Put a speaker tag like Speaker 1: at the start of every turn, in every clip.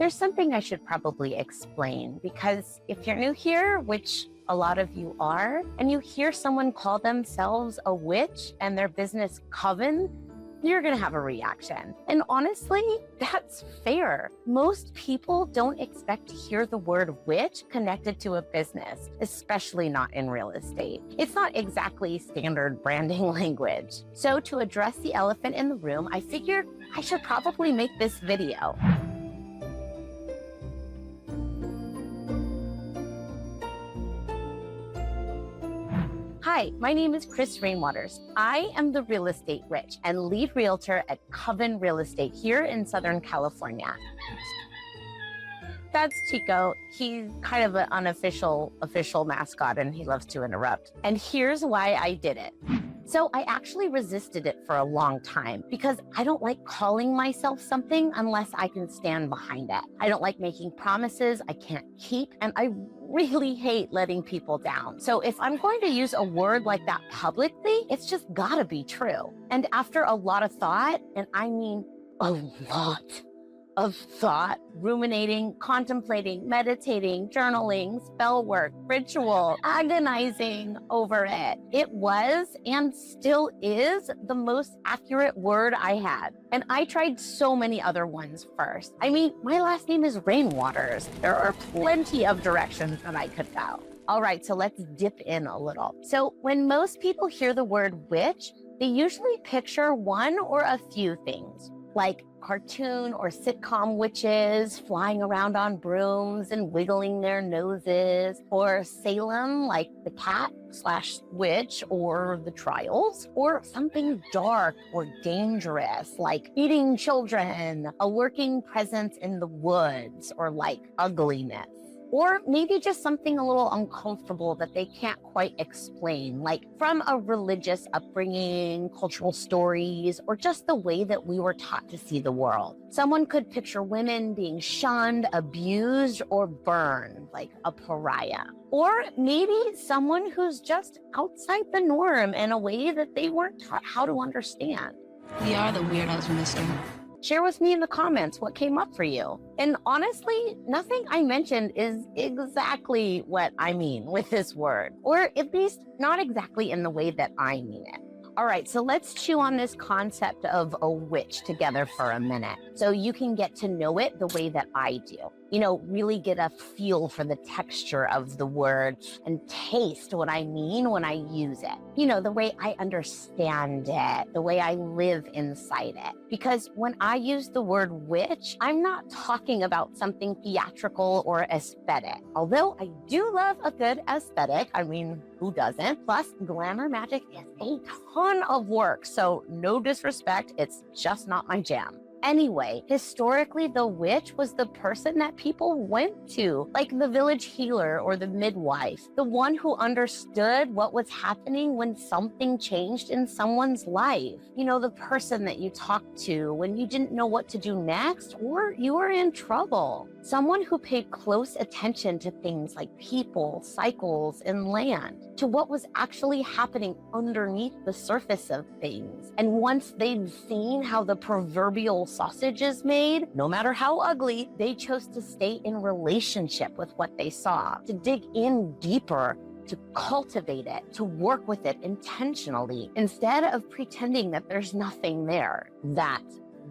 Speaker 1: There's something I should probably explain, because if you're new here, which a lot of you are, and you hear someone call themselves a witch and their business Coven, you're gonna have a reaction. And honestly, that's fair. Most people don't expect to hear the word witch connected to a business, especially not in real estate. It's not exactly standard branding language. So to address the elephant in the room, I figured I should probably make this video. Hi, my name is Chris Rainwaters. I am the real estate witch and lead realtor at Coven Real Estate here in Southern California. That's Chico. He's kind of an unofficial mascot, and he loves to interrupt. And here's why I did it. So I actually resisted it for a long time because I don't like calling myself something unless I can stand behind it. I don't like making promises I can't keep, and I really hate letting people down. So if I'm going to use a word like that publicly, it's just gotta be true. And after a lot of thought, and I mean a lot of thought, ruminating, contemplating, meditating, journaling, spell work, ritual, agonizing over it, it was and still is the most accurate word I had. And I tried so many other ones first. I mean, my last name is Rainwaters. There are plenty of directions that I could go. All right, so let's dip in a little. So when most people hear the word witch, they usually picture one or a few things, like cartoon or sitcom witches flying around on brooms and wiggling their noses, or Salem, like the cat/witch, or the trials, or something dark or dangerous, like eating children, a lurking presence in the woods, or like ugliness. Or maybe just something a little uncomfortable that they can't quite explain, like from a religious upbringing, cultural stories, or just the way that we were taught to see the world. Someone could picture women being shunned, abused, or burned, like a pariah. Or maybe someone who's just outside the norm in a way that they weren't taught how to understand.
Speaker 2: We are the weirdos, mister.
Speaker 1: Share with me in the comments what came up for you. And honestly, nothing I mentioned is exactly what I mean with this word, or at least not exactly in the way that I mean it. All right, so let's chew on this concept of a witch together for a minute so you can get to know it the way that I do. You know, really get a feel for the texture of the word and taste what I mean when I use it. You know, the way I understand it, the way I live inside it. Because when I use the word witch, I'm not talking about something theatrical or aesthetic. Although I do love a good aesthetic. I mean, who doesn't? Plus, glamour magic is a ton of work. So no disrespect, it's just not my jam. Anyway, historically, the witch was the person that people went to, like the village healer or the midwife, the one who understood what was happening when something changed in someone's life. You know, the person that you talked to when you didn't know what to do next or you were in trouble. Someone who paid close attention to things like people, cycles, and land, to what was actually happening underneath the surface of things. And once they'd seen how the proverbial sausage is made, no matter how ugly, they chose to stay in relationship with what they saw, to dig in deeper, to cultivate it, to work with it intentionally, instead of pretending that there's nothing there. That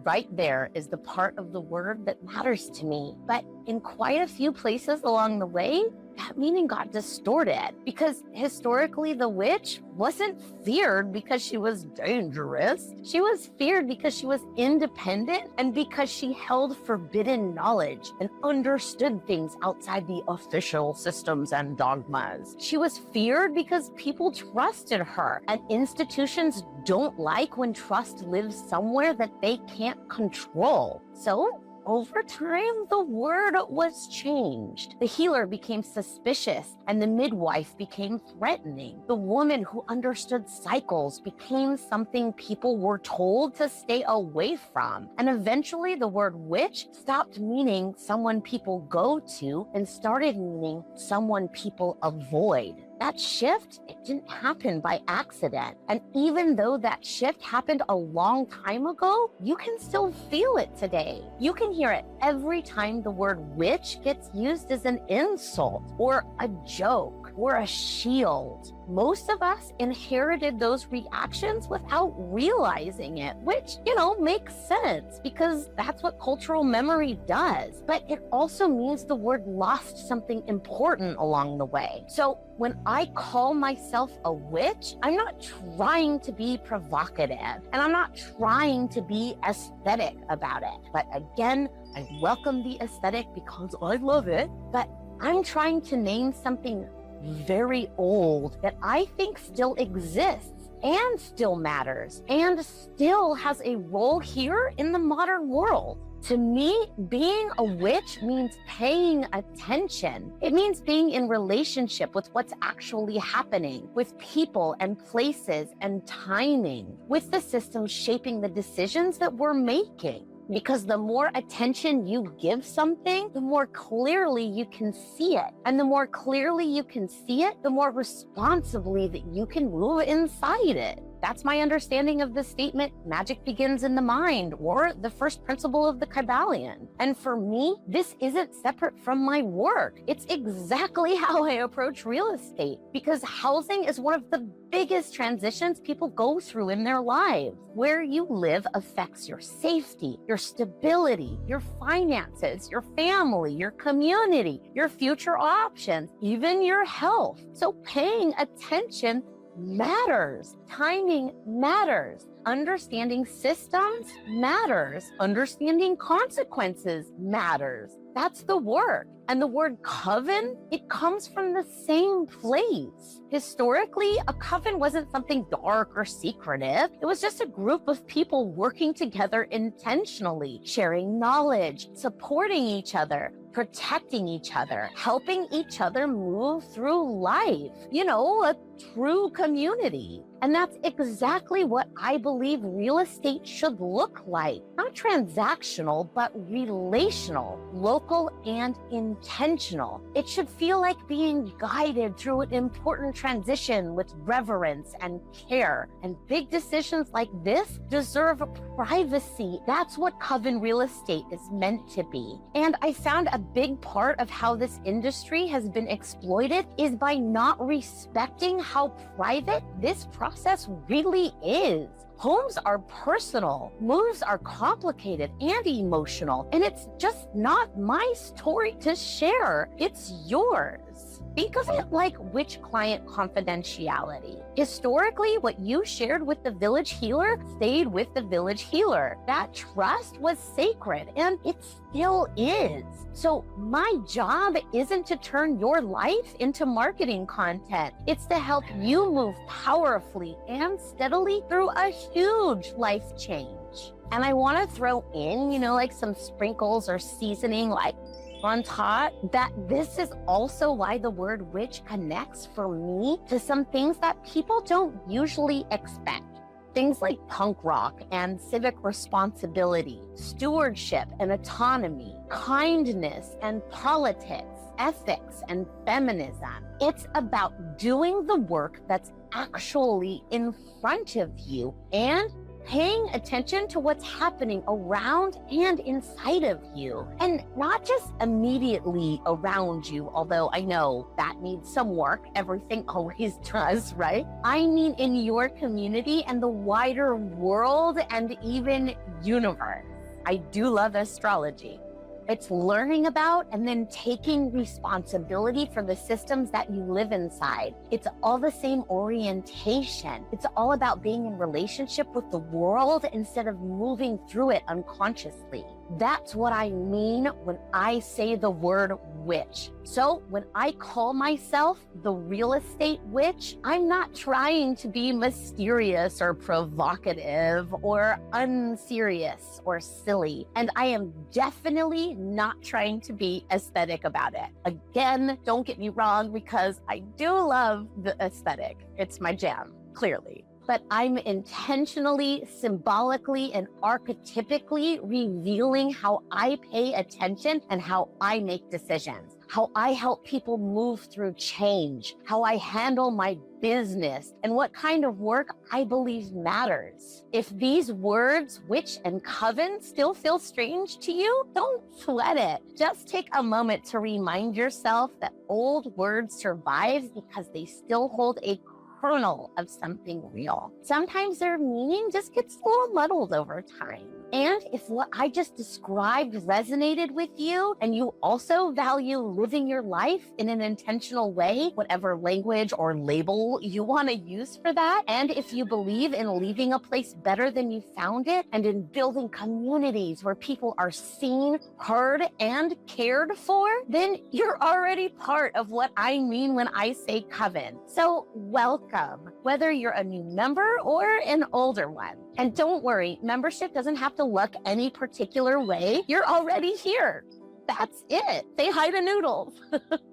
Speaker 1: right there is the part of the word that matters to me. But in quite a few places along the way, that meaning got distorted, because historically the witch wasn't feared because she was dangerous. She was feared because she was independent and because she held forbidden knowledge and understood things outside the official systems and dogmas. She was feared because people trusted her, and institutions don't like when trust lives somewhere that they can't control. So over time, the word was changed. The healer became suspicious, and the midwife became threatening. The woman who understood cycles became something people were told to stay away from. And eventually, the word witch stopped meaning someone people go to and started meaning someone people avoid. that shift, it didn't happen by accident. And even though that shift happened a long time ago, you can still feel it today. You can hear it every time the word witch gets used as an insult or a joke or a shield. Most of us inherited those reactions without realizing it, which, makes sense because that's what cultural memory does. But it also means the word lost something important along the way. So when I call myself a witch, I'm not trying to be provocative and I'm not trying to be aesthetic about it. But again, I welcome the aesthetic because I love it, but I'm trying to name something very old that I think still exists and still matters and still has a role here in the modern world. To me, being a witch means paying attention. It means being in relationship with what's actually happening, with people and places and timing, with the system shaping the decisions that we're making. Because the more attention you give something, the more clearly you can see it. And the more clearly you can see it, the more responsibly that you can move inside it. That's my understanding of the statement, magic begins in the mind, or the first principle of the Kybalion. And for me, this isn't separate from my work. It's exactly how I approach real estate, because housing is one of the biggest transitions people go through in their lives. Where you live affects your safety, your stability, your finances, your family, your community, your future options, even your health. So paying attention matters. Timing matters. Understanding systems matters. Understanding consequences matters. That's the work. And the word coven, it comes from the same place. Historically, a coven wasn't something dark or secretive. It was just a group of people working together intentionally, sharing knowledge, supporting each other, protecting each other, helping each other move through life. A true community. And that's exactly what I believe real estate should look like. Not transactional, but relational, local, and intentional. It should feel like being guided through an important transition with reverence and care. And big decisions like this deserve privacy. That's what Coven Real Estate is meant to be. And I found a big part of how this industry has been exploited is by not respecting how private this process really is. Homes are personal, moves are complicated and emotional, and it's just not my story to share. It's yours. Think of it like witch client confidentiality. Historically, what you shared with the village healer stayed with the village healer. That trust was sacred, and it still is. So my job isn't to turn your life into marketing content. It's to help you move powerfully and steadily through a huge life change. And I want to throw in, like some sprinkles or seasoning, on top, that this is also why the word witch connects for me to some things that people don't usually expect. Things like punk rock and civic responsibility, stewardship and autonomy, kindness and politics, ethics and feminism. It's about doing the work that's actually in front of you and paying attention to what's happening around and inside of you, and not just immediately around you, although I know that needs some work. Everything always does, right? I mean in your community and the wider world and even universe. I do love astrology. It's learning about and then taking responsibility for the systems that you live inside. It's all the same orientation. It's all about being in relationship with the world instead of moving through it unconsciously. That's what I mean when I say the word witch. So when I call myself the real estate witch, I'm not trying to be mysterious or provocative or unserious or silly. And I am definitely not trying to be aesthetic about it. Again, don't get me wrong, because I do love the aesthetic. It's my jam, clearly. But I'm intentionally, symbolically, and archetypically revealing how I pay attention and how I make decisions. how I help people move through change, how I handle my business, and what kind of work I believe matters. If these words, witch and coven, still feel strange to you, don't sweat it. Just take a moment to remind yourself that old words survive because they still hold a kernel of something real. Sometimes their meaning just gets a little muddled over time. And if what I just described resonated with you, and you also value living your life in an intentional way, whatever language or label you want to use for that, and if you believe in leaving a place better than you found it, and in building communities where people are seen, heard, and cared for, then you're already part of what I mean when I say coven. So welcome, whether you're a new member or an older one. And don't worry, membership doesn't have to look any particular way. You're already here. That's it. Say hi to Noodles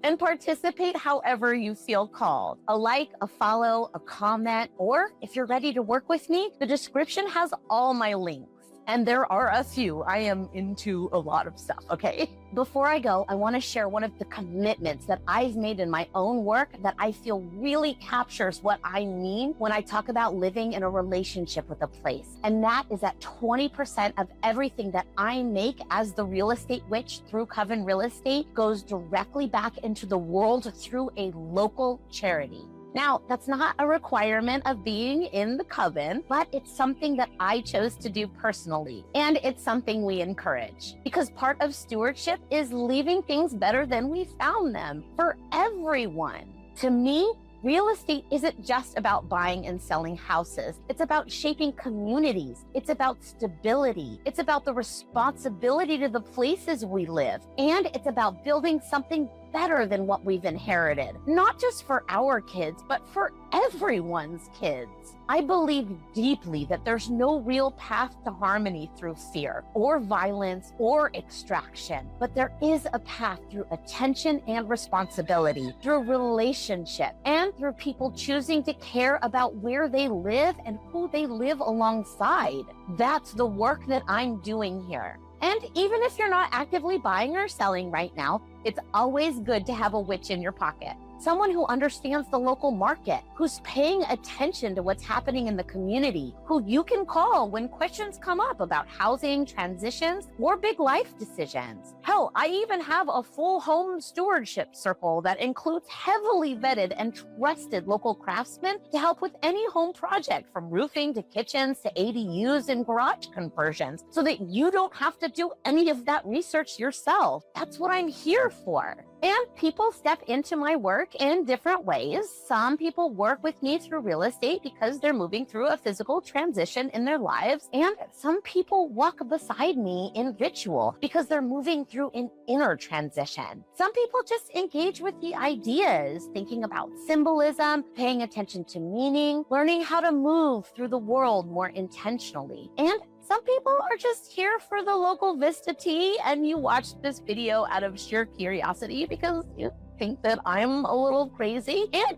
Speaker 1: and participate however you feel called. A like, a follow, a comment, or if you're ready to work with me, the description has all my links. And there are a few. I am into a lot of stuff, okay? Before I go, I want to share one of the commitments that I've made in my own work that I feel really captures what I mean when I talk about living in a relationship with a place. And that is that 20% of everything that I make as the real estate witch through Coven Real Estate goes directly back into the world through a local charity. Now, that's not a requirement of being in the coven, but it's something that I chose to do personally. And it's something we encourage because part of stewardship is leaving things better than we found them for everyone. To me, real estate isn't just about buying and selling houses. It's about shaping communities. It's about stability. It's about the responsibility to the places we live. And it's about building something better than what we've inherited, not just for our kids, but for everyone's kids. I believe deeply that there's no real path to harmony through fear or violence or extraction, but there is a path through attention and responsibility, through relationship, and through people choosing to care about where they live and who they live alongside. That's the work that I'm doing here. And even if you're not actively buying or selling right now, it's always good to have a witch in your pocket. Someone who understands the local market, who's paying attention to what's happening in the community, who you can call when questions come up about housing, transitions, or big life decisions. Hell, I even have a full home stewardship circle that includes heavily vetted and trusted local craftsmen to help with any home project from roofing to kitchens to ADUs and garage conversions so that you don't have to do any of that research yourself. That's what I'm here for. And people step into my work in different ways. Some people work with me through real estate because they're moving through a physical transition in their lives. And some people walk beside me in ritual because they're moving through an inner transition. Some people just engage with the ideas, thinking about symbolism, paying attention to meaning, learning how to move through the world more intentionally. And some people are just here for the local Vista tea, and you watched this video out of sheer curiosity because you think that I'm a little crazy. And,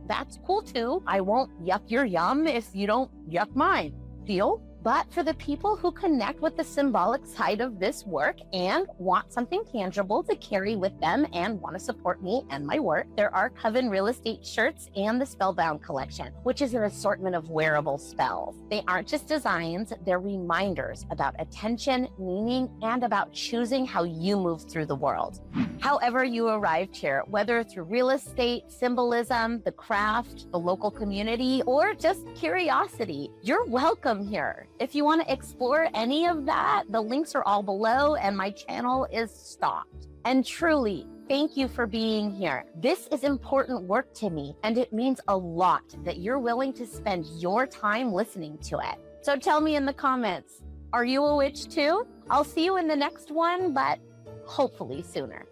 Speaker 1: that's cool too. I won't yuck your yum if you don't yuck mine. Deal? But for the people who connect with the symbolic side of this work and want something tangible to carry with them and want to support me and my work, there are Coven Real Estate shirts and the Spellbound collection, which is an assortment of wearable spells. They aren't just designs, they're reminders about attention, meaning, and about choosing how you move through the world. However you arrived here, whether through real estate, symbolism, the craft, the local community, or just curiosity, you're welcome here. If you want to explore any of that, the links are all below and my channel is stocked. And truly, thank you for being here. This is important work to me, and it means a lot that you're willing to spend your time listening to it. So tell me in the comments, are you a witch too? I'll see you in the next one, but hopefully sooner.